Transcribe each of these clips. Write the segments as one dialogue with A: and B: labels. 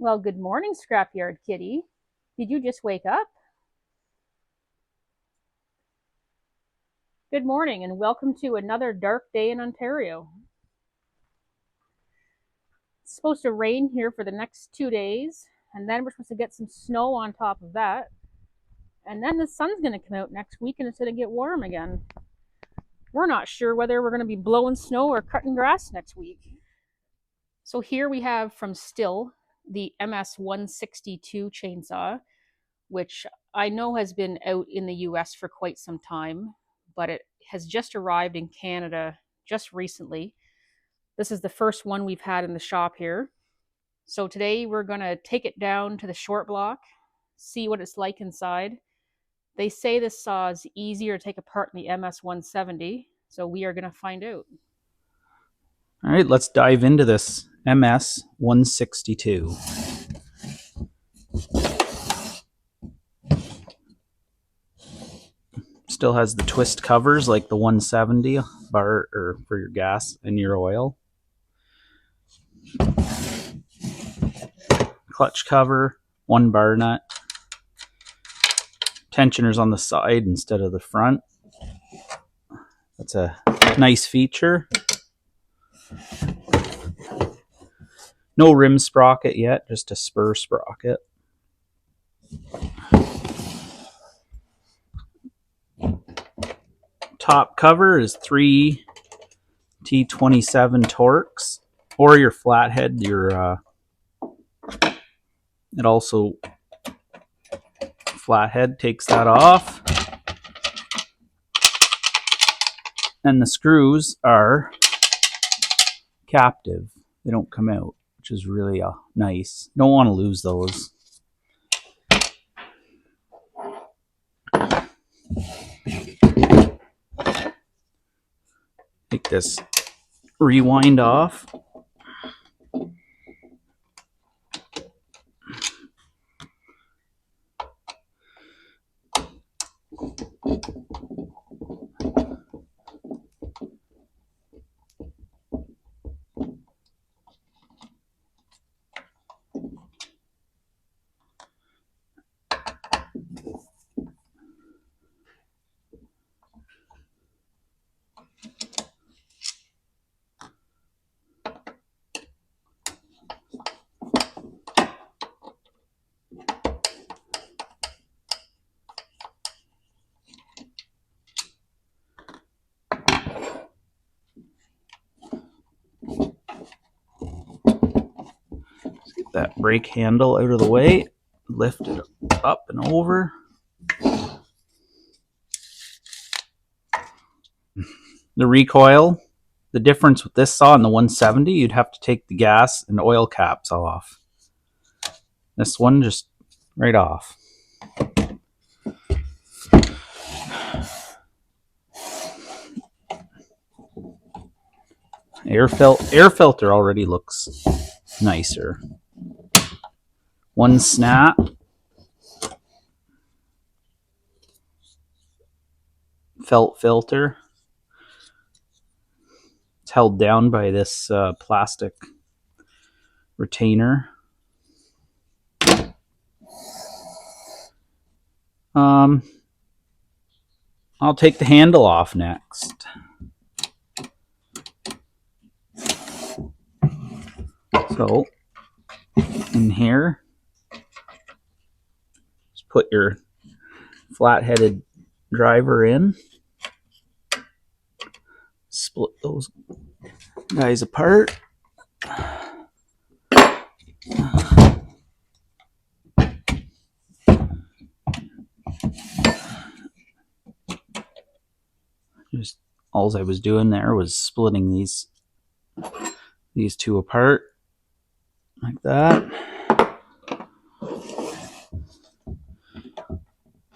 A: Well, good morning, Scrapyard Kitty. Did you just wake up? Good morning, and welcome to another dark day in Ontario. It's supposed to rain here for the next 2 days, and then we're supposed to get some snow on top of that. And then the sun's going to come out next week and it's going to get warm again. We're not sure whether we're going to be blowing snow or cutting grass next week. So here we have from Stihl the MS162 chainsaw, which I know has been out in the US for quite some time, but it has just arrived in Canada just recently. This is the first one we've had in the shop here. So today we're going to take it down to the short block, see what it's like inside. They say this saw is easier to take apart than the MS170, so we are going to find out.
B: All right, let's dive into this MS162. Still has the twist covers like the 170 bar or for your gas and your oil. Clutch cover, one bar nut. Tensioners on the side instead of the front. That's a nice feature. No rim sprocket yet, just a spur sprocket. Top cover is 3 T27 Torx, or your flathead. It also flathead takes that off, and the screws are captive. They don't come out, which is really nice. Don't want to lose those. Take this rewind off. Get that brake handle out of the way. Lift it up and over. The recoil, the difference with this saw and the 170, you'd have to take the gas and oil caps off. This one just right off. Air filter already looks nicer. One snap. Felt filter. It's held down by this plastic retainer. I'll take the handle off next. So, in here, just put your flat-headed driver in. Split those guys apart. Just all I was doing there was splitting these two apart like that.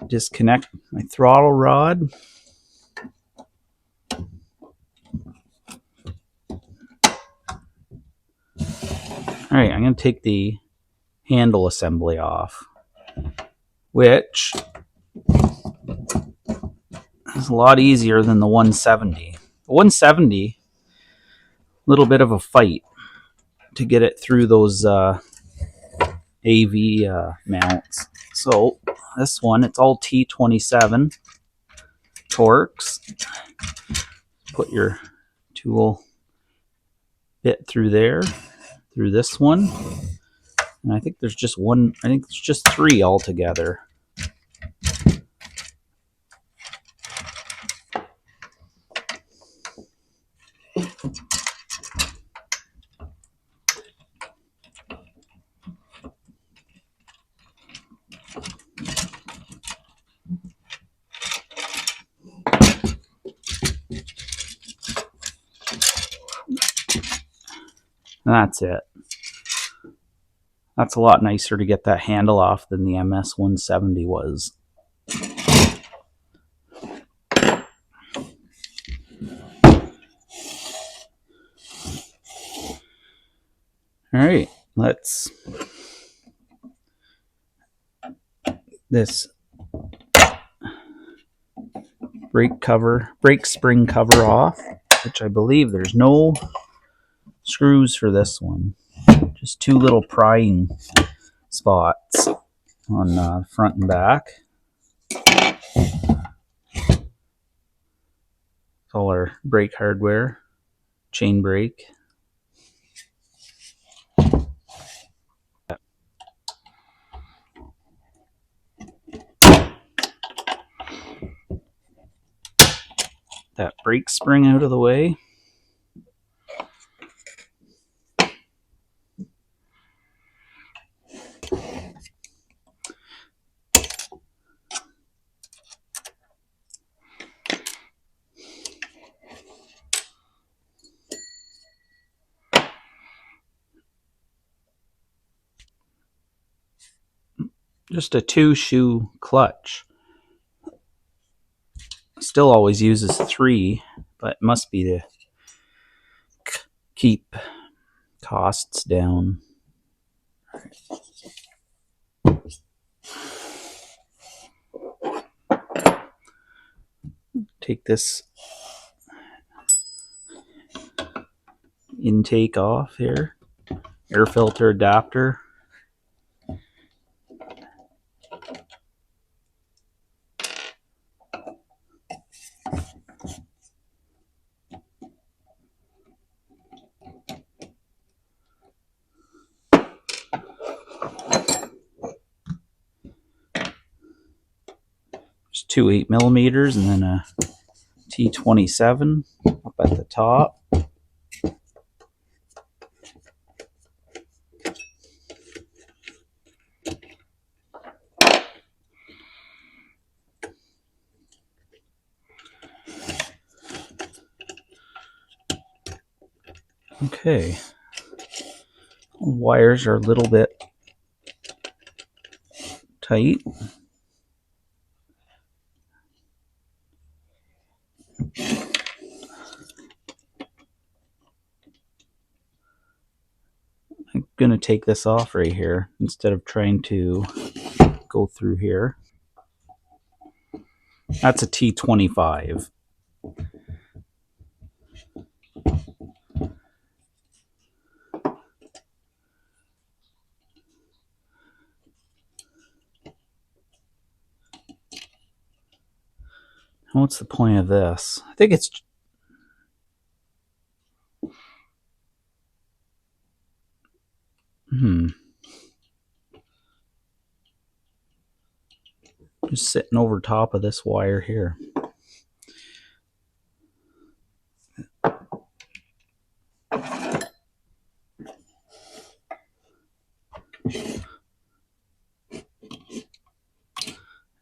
B: Disconnect my throttle rod. All right, I'm going to take the handle assembly off, which is a lot easier than the 170. The 170, a little bit of a fight to get it through those AV mounts. So this one, it's all T27 Torx. Put your tool bit through there, through this one, and I think there's just one. I think it's just 3 altogether. And that's it. That's a lot nicer to get that handle off than the MS170 was. All right, let's this brake spring cover off, which I believe there's no screws for this one. Just 2 little prying spots on front and back. It's all our brake hardware, chain brake. That brake spring out of the way. Just a 2-shoe clutch. Still always uses 3, but it must be to keep costs down. Take this intake off here, air filter adapter. Just 2 8mm and then a T27 up at the top. Okay, wires are a little bit tight. I'm going to take this off right here instead of trying to go through here. That's a T25. What's the point of this? I think it's just sitting over top of this wire here.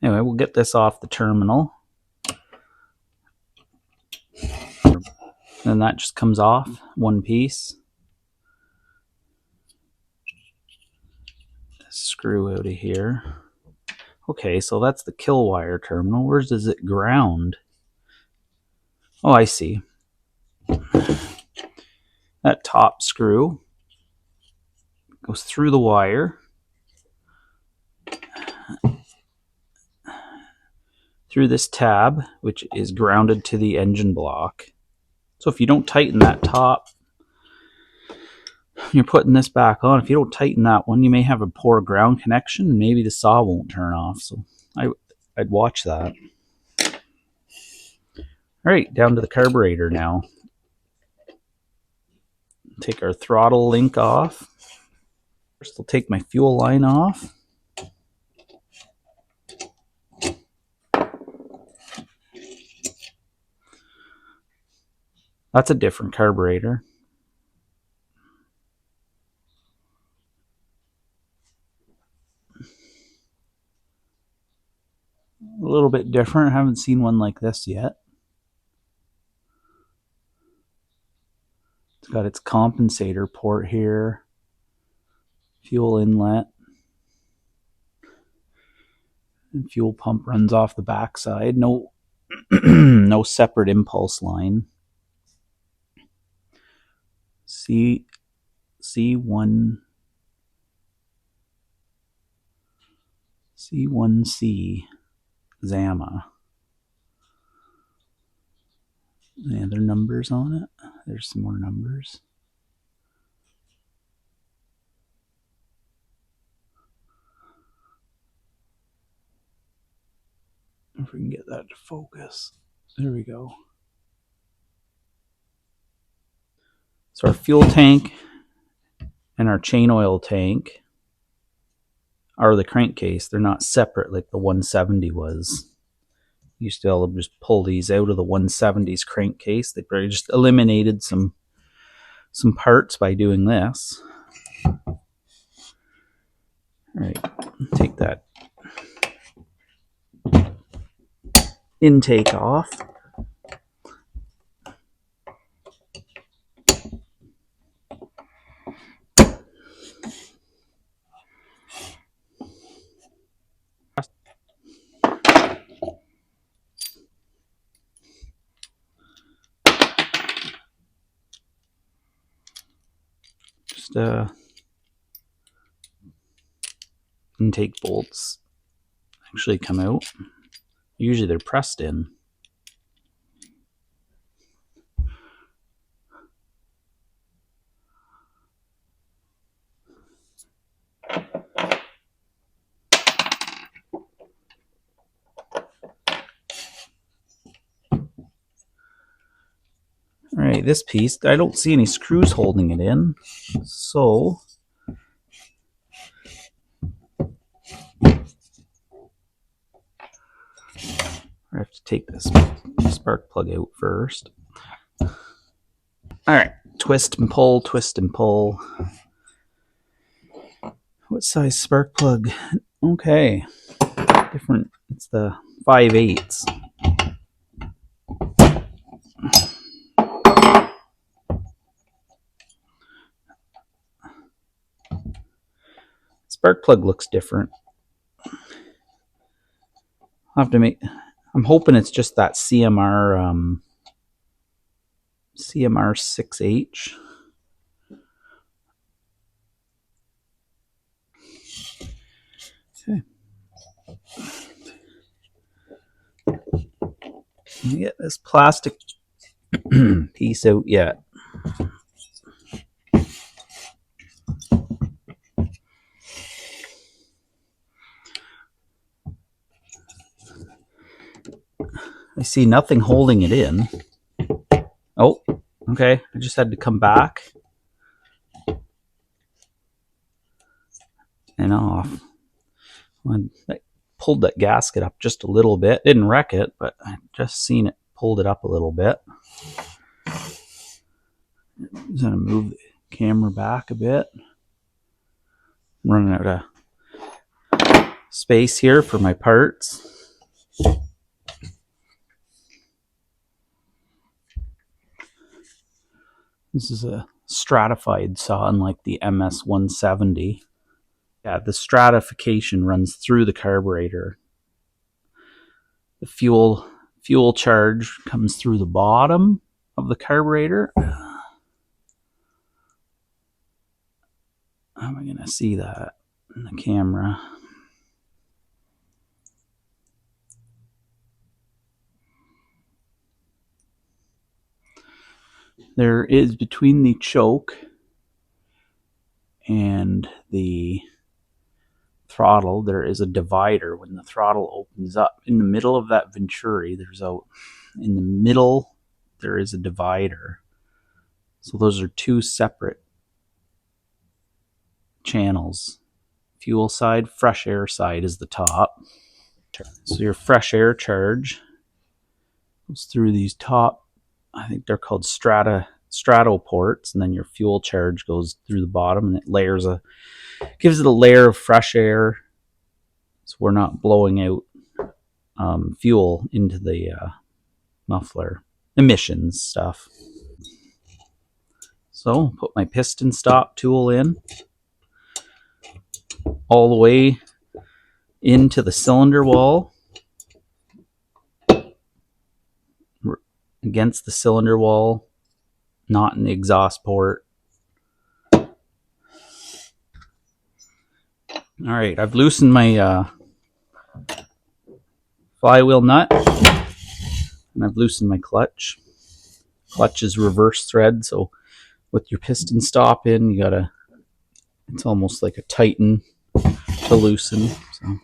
B: Anyway, we'll get this off the terminal. And that just comes off one piece. Screw out of here. Okay, so that's the kill wire terminal. Where does it ground? Oh, I see. That top screw goes through the wire, through this tab, which is grounded to the engine block. So if you don't tighten that top you're putting this back on, if you don't tighten that one, you may have a poor ground connection and maybe the saw won't turn off. So I'd watch that. All right, down to the carburetor now. Take our throttle link off. First, I'll take my fuel line off. That's a different carburetor. A little bit different. I haven't seen one like this yet. It's got its compensator port here, fuel inlet, and fuel pump runs off the backside. No, no separate impulse line. C1C Zama. Any other numbers on it? There's some more numbers. If we can get that to focus. There we go. So our fuel tank and our chain oil tank are the crankcase. They're not separate like the 170 was. You used to be able to just pull these out of the 170's crankcase. They probably just eliminated some parts by doing this. All right, take that intake off. Just intake bolts actually come out. Usually they're pressed in. All right, this piece, I don't see any screws holding it in, so I have to take this spark plug out first. All right, twist and pull, twist and pull. What size spark plug? Okay, different. It's the 5/8. Spark plug looks different. I'll have to make. I'm hoping it's just that CMR 6H. Okay. Let me get this plastic piece out yet. I see nothing holding it in. Oh, okay. I just had to come back and off. I pulled that gasket up just a little bit. Didn't wreck it, but I just seen it pulled it up a little bit. I'm gonna move the camera back a bit. I'm running out of space here for my parts. This is a stratified saw, unlike the MS170. Yeah, the stratification runs through the carburetor. The fuel charge comes through the bottom of the carburetor. How am I going to see that in the camera? There is between the choke and the throttle, there is a divider. When the throttle opens up in the middle of that venturi, in the middle there is a divider. So those are two separate channels. Fuel side, fresh air side is the top. So your fresh air charge goes through these top, I think they're called strato ports, and then your fuel charge goes through the bottom, and it gives it a layer of fresh air, so we're not blowing out fuel into the muffler emissions stuff. So put my piston stop tool in all the way into the cylinder wall, against the cylinder wall, not in the exhaust port. All right, I've loosened my flywheel nut, and I've loosened my clutch. Clutch is reverse thread, so with your piston stop in, it's almost like a tighten to loosen. So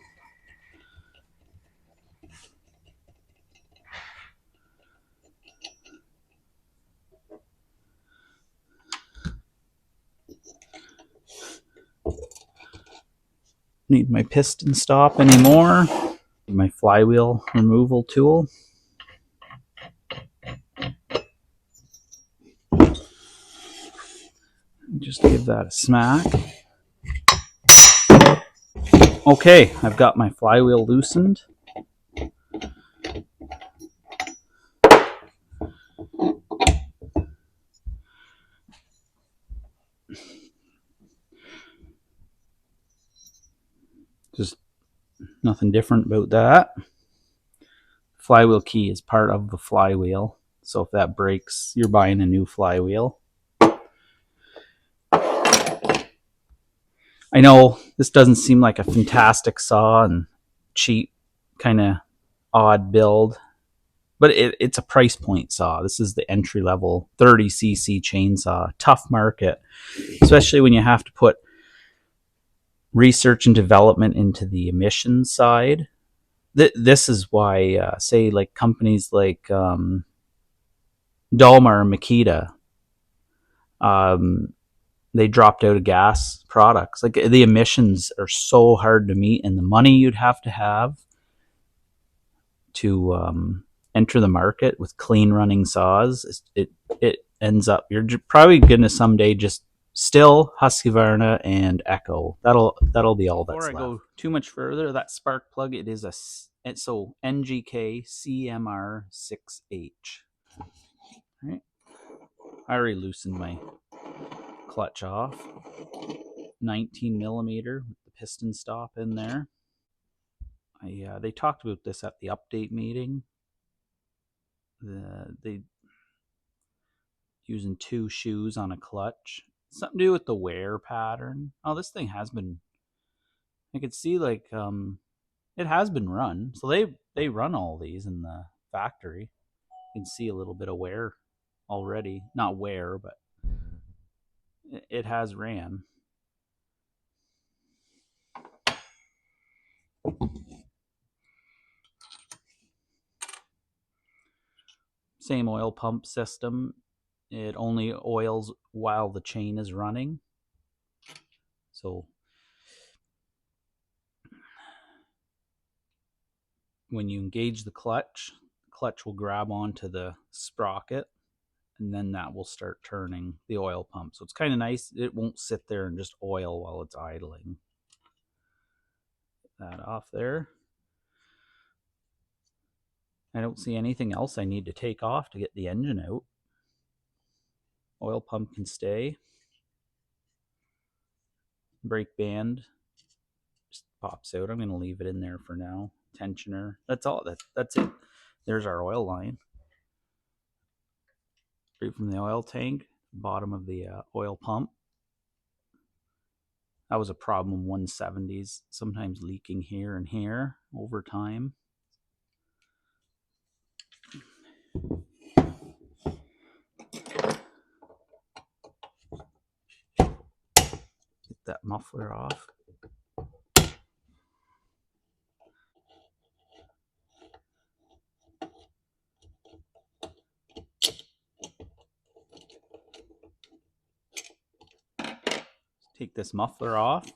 B: need my piston stop anymore. My flywheel removal tool. Just give that a smack. Okay, I've got my flywheel loosened. Just nothing different about that. Flywheel key is part of the flywheel, so if that breaks, you're buying a new flywheel. I know this doesn't seem like a fantastic saw and cheap, kind of odd build, but it's a price point saw. This is the entry level 30cc chainsaw. Tough market, especially when you have to put research and development into the emissions side. This is why, say, like companies like Dalmar and Makita, they dropped out of gas products. Like, the emissions are so hard to meet, and the money you'd have to enter the market with clean running saws, it ends up, you're probably gonna someday just Stihl, Husqvarna, and Echo. That'll be all that's left. Before I go too much further, that spark plug, it is so NGK CMR6H. All right, I already loosened my clutch off. 19 millimeter with the piston stop in there. They talked about this at the update meeting. They using two shoes on a clutch. Something to do with the wear pattern. Oh, this thing has been, I could see like it has been run. So they run all these in the factory. You can see a little bit of wear already. Not wear, but it has ran. Same oil pump system. It only oils while the chain is running. So when you engage the clutch will grab onto the sprocket, and then that will start turning the oil pump. So it's kind of nice. It won't sit there and just oil while it's idling. Get that off there. I don't see anything else I need to take off to get the engine out. Oil pump can stay. Brake band just pops out. I'm going to leave it in there for now. Tensioner. That's all. That's it. There's our oil line. Straight from the oil tank, bottom of the oil pump. That was a problem 170s, sometimes leaking here and here over time. that muffler off. Take this muffler off.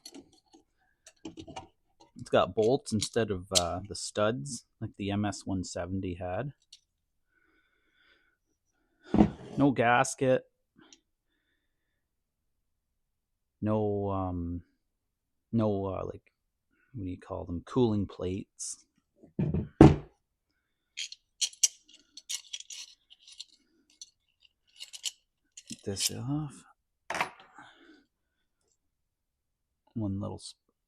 B: It's got bolts instead of the studs like the MS170 had. No gasket. No like, what do you call them? Cooling plates. Get this off. One little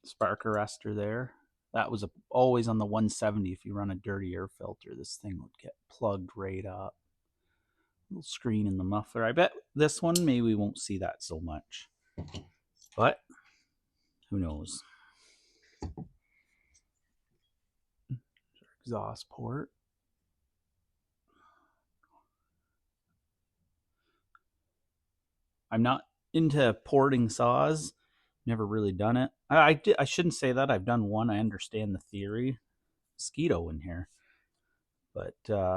B: spark arrestor there. That was always on the 170. If you run a dirty air filter, this thing would get plugged right up. Little screen in the muffler. I bet this one, maybe we won't see that so much. But who knows? Exhaust port. I'm not into porting saws. Never really done it. I shouldn't say that. I've done one. I understand the theory. Mosquito in here. But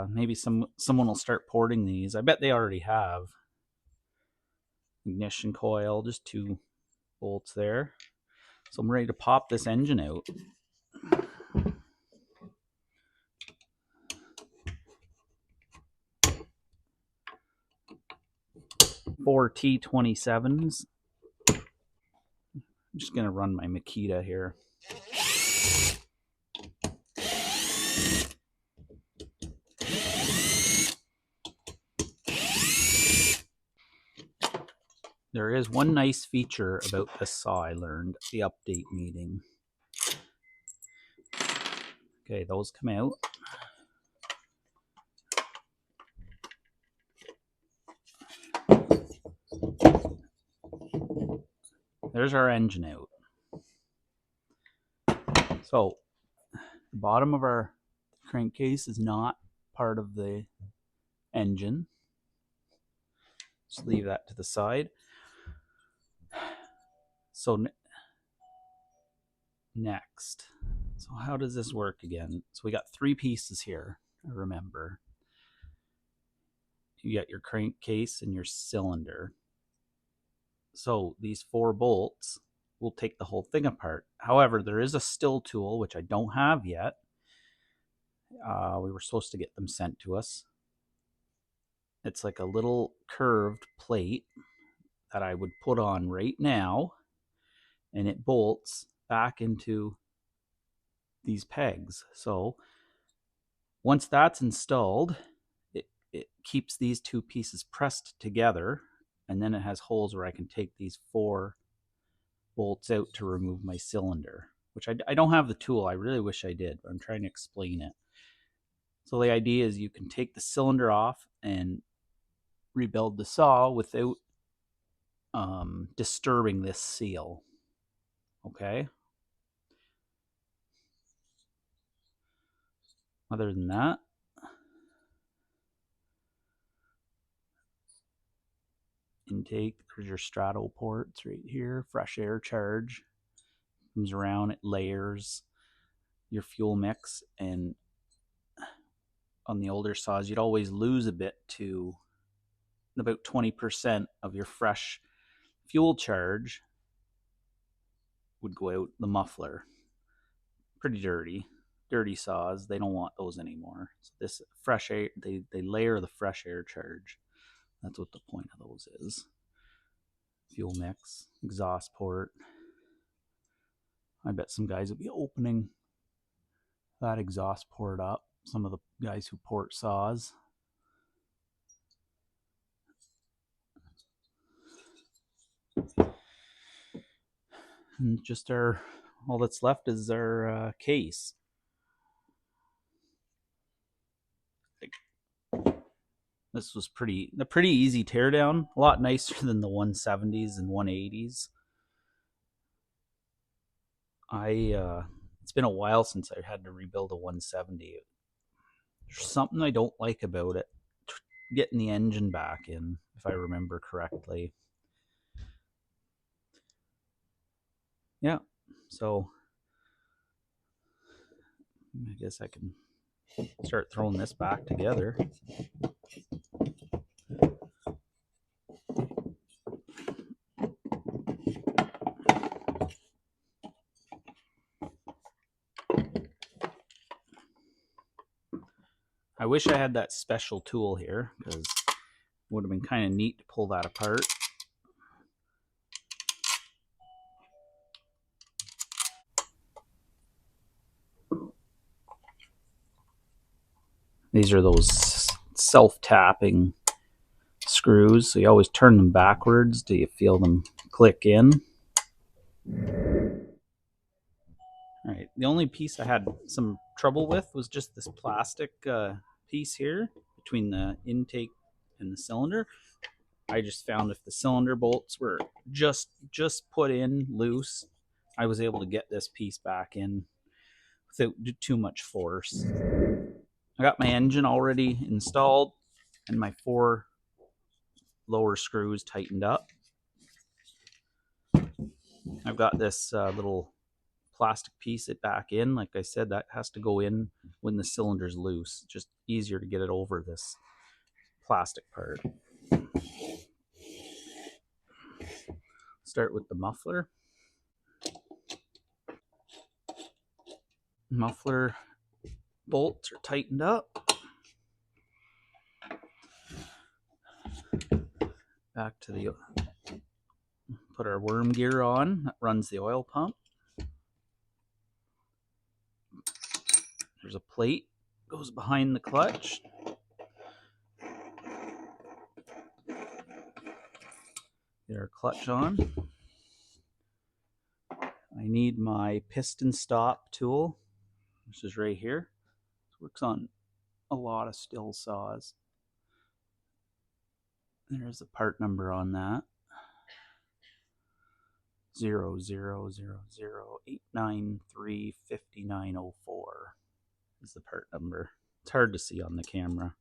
B: maybe someone will start porting these. I bet they already have. Ignition coil, just 2 bolts there. So I'm ready to pop this engine out. 4 T27s. I'm just gonna run my Makita here. There is one nice feature about this saw I learned at the update meeting. Okay, those come out. There's our engine out. So the bottom of our crankcase is not part of the engine. Just leave that to the side. So next, so how does this work again? So we got 3 pieces here, I remember. You got your crankcase and your cylinder. So these 4 bolts will take the whole thing apart. However, there is a Stihl tool, which I don't have yet. We were supposed to get them sent to us. It's like a little curved plate that I would put on right now, and it bolts back into these pegs. So once that's installed, it keeps these 2 pieces pressed together, and then it has holes where I can take these 4 bolts out to remove my cylinder, which I don't have the tool. I really wish I did, but I'm trying to explain it. So the idea is you can take the cylinder off and rebuild the saw without disturbing this seal. Okay. Other than that, intake, there's your straddle ports right here. Fresh air charge comes around, it layers your fuel mix, and on the older saws you'd always lose a bit to about 20% of your fresh fuel charge would go out the muffler. Pretty dirty saws, they don't want those anymore. So this fresh air, they layer the fresh air charge. That's what the point of those is. Fuel mix, exhaust port. I bet some guys would be opening that exhaust port up. Some of the guys who port saws. And just all that's left is our case. This was a pretty easy teardown. A lot nicer than the 170s and 180s. It's been a while since I had to rebuild a 170. There's something I don't like about it. Getting the engine back in, if I remember correctly. yeah, so I guess I can start throwing this back together. I wish I had that special tool here, because it would have been kind of neat to pull that apart. These are those self-tapping screws, so you always turn them backwards till you feel them click in. All right, the only piece I had some trouble with was just this plastic piece here between the intake and the cylinder. I just found if the cylinder bolts were just put in loose, I was able to get this piece back in without too much force. I got my engine already installed and my 4 lower screws tightened up. I've got this little plastic piece it back in. Like I said, that has to go in when the cylinder's loose. Just easier to get it over this plastic part. Start with the muffler. Muffler bolts are tightened up. Back to the, put our worm gear on. That runs the oil pump. There's a plate goes behind the clutch. Get our clutch on. I need my piston stop tool. This is right here. This works on a lot of Stihl saws. There's the part number on that. 0000893594 is the part number. It's hard to see on the camera.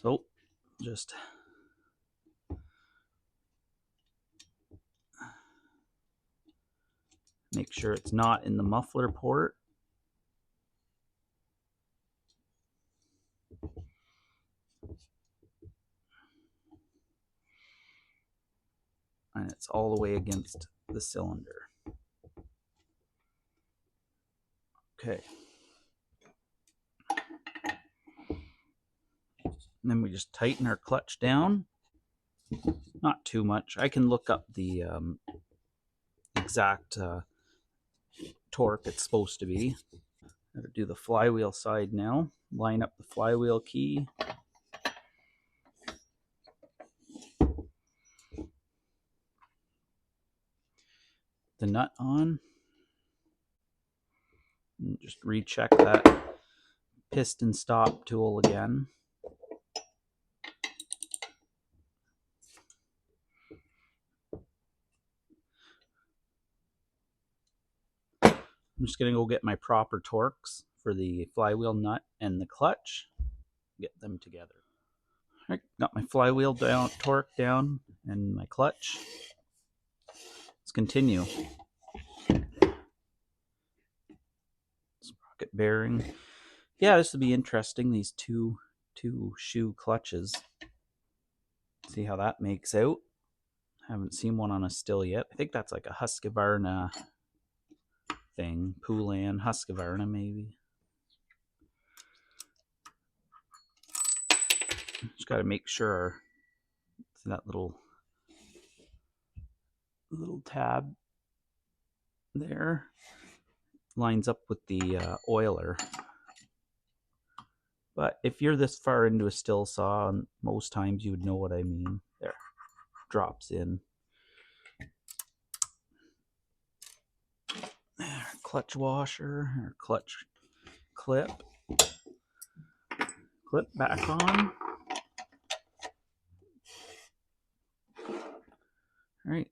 B: So just make sure it's not in the muffler port. And it's all the way against the cylinder. Okay. And then we just tighten our clutch down. Not too much. I can look up the exact torque it's supposed to be. Gotta do the flywheel side now. Line up the flywheel key. The nut on. And just recheck that piston stop tool again. I'm just going to go get my proper torques for the flywheel nut and the clutch. Get them together. All right, got my flywheel down, torque down, and my clutch. Let's continue. Sprocket bearing. Yeah, this will be interesting. These two shoe clutches. See how that makes out. Haven't seen one on a Stihl yet. I think that's like a Husqvarna thing. Poulan, Husqvarna maybe. Just got to make sure that little tab there lines up with the oiler. But if you're this far into a Stihl saw, most times you would know what I mean. There, drops in. There, clutch washer or clutch clip. Clip back on. All right,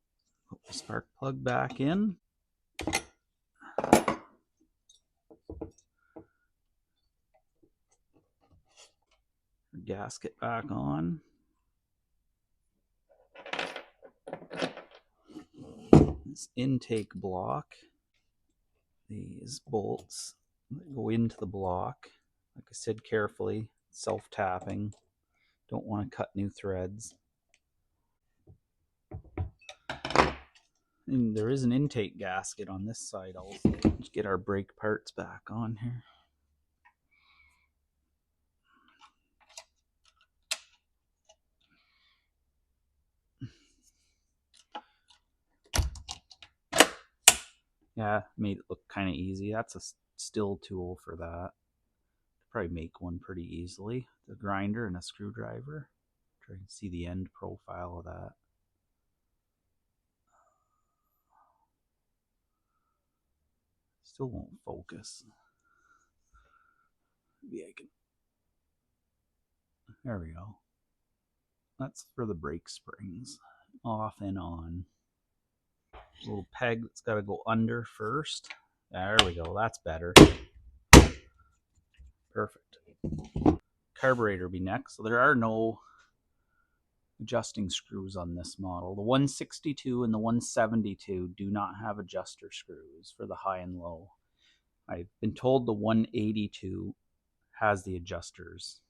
B: put the spark plug back in. Gasket back on. this intake block. These bolts go into the block. Like I said, carefully, self-tapping. Don't want to cut new threads. And there is an intake gasket on this side also. Let's get our brake parts back on here. Yeah, made it look kind of easy. That's a Stihl tool for that. Probably make one pretty easily. The grinder and a screwdriver. Try and see the end profile of that. Still won't focus. Maybe I can. There we go. That's for the brake springs. Off and on. Little peg that's got to go under first. There we go. That's better. Perfect. Carburetor be next. So there are no adjusting screws on this model. The 162 and the 172 do not have adjuster screws for the high and low. I've been told the 182 has the adjusters.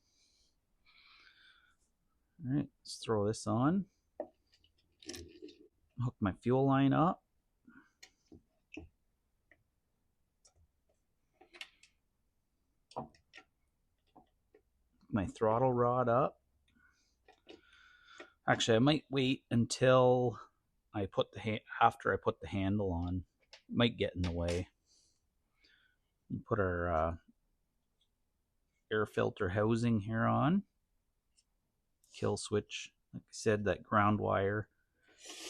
B: All right, let's throw this on. Hook my fuel line up. My throttle rod up. Actually, I might wait until I put the after I put the handle on. It might get in the way. Put our air filter housing here on. Kill switch, like I said, that ground wire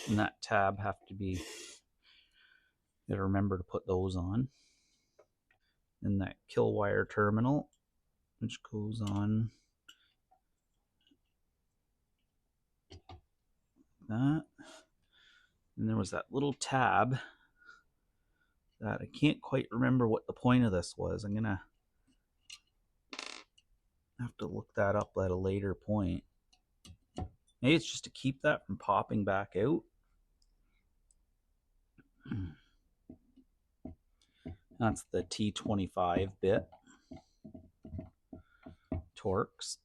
B: and that tab have to be, you gotta remember to put those on. And that kill wire terminal, which goes on that. And there was that little tab that I can't quite remember what the point of this was. I'm gonna have to look that up at a later point. Maybe it's just to keep that from popping back out. That's the T25 bit. Torx.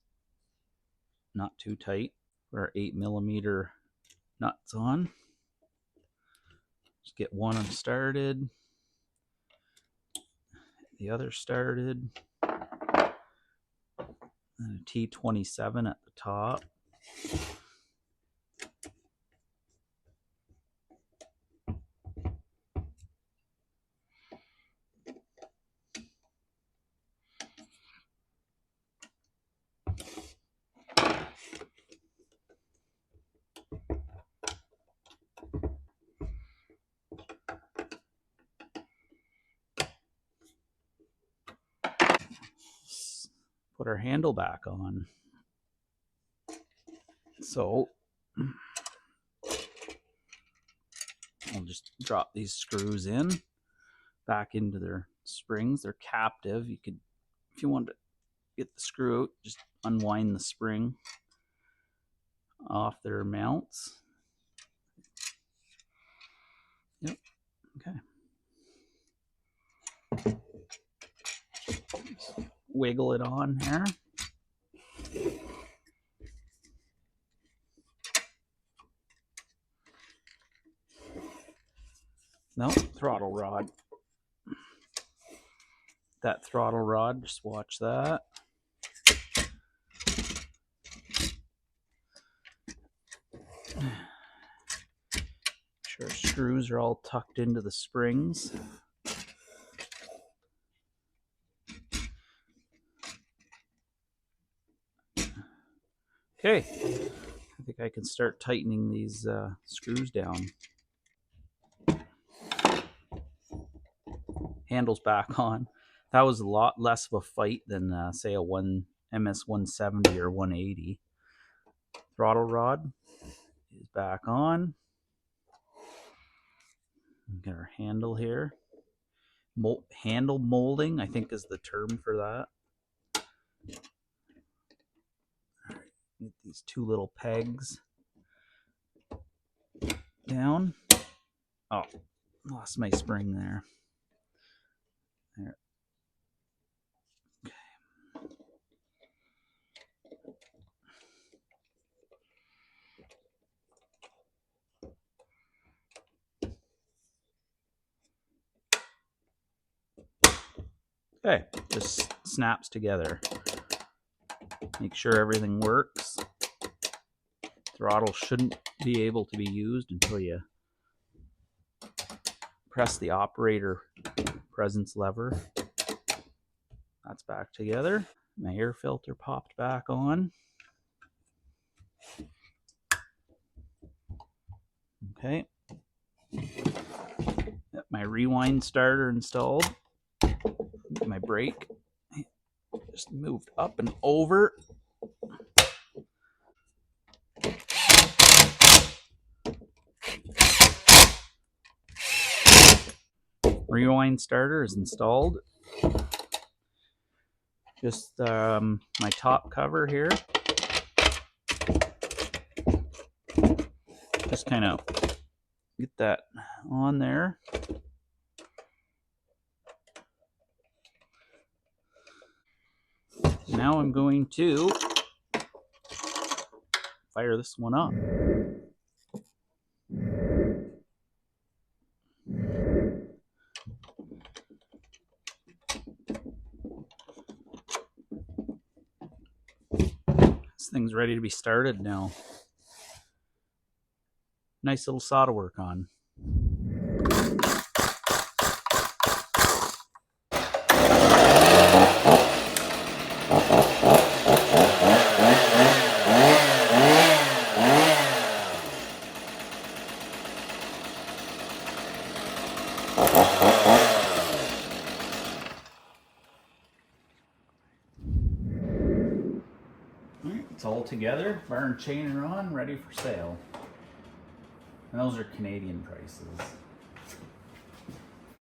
B: Not too tight. Put our 8mm nuts on. Just get one started. The other started. And a T27 at the top. Put our handle back on. So I'll just drop these screws in back into their springs. They're captive. You could, if you want to get the screw out, just unwind the spring off their mounts. Yep. Okay. Wiggle it on here. No, throttle rod. That throttle rod, just watch that. Make sure screws are all tucked into the springs. Okay, I think I can start tightening these screws down. Handles back on. That was a lot less of a fight than say a MS170 or 180. Throttle rod is back on. Get our handle here. Handle molding, I think, is the term for that. Get these two little pegs down. Oh, lost my spring there. There. Okay, just snaps together. Make sure everything works. Throttle shouldn't be able to be used until you press the operator presence lever. That's back together. My air filter popped back on. Okay. Got my rewind starter installed. My brake just moved up and over. Rewind starter is installed. Just my top cover here. Just kind of get that on there. Now I'm going to fire this one up. This thing's ready to be started now. Nice little saw to work on. Alright, it's all together. Bar and chain are on, ready for sale. And those are Canadian prices.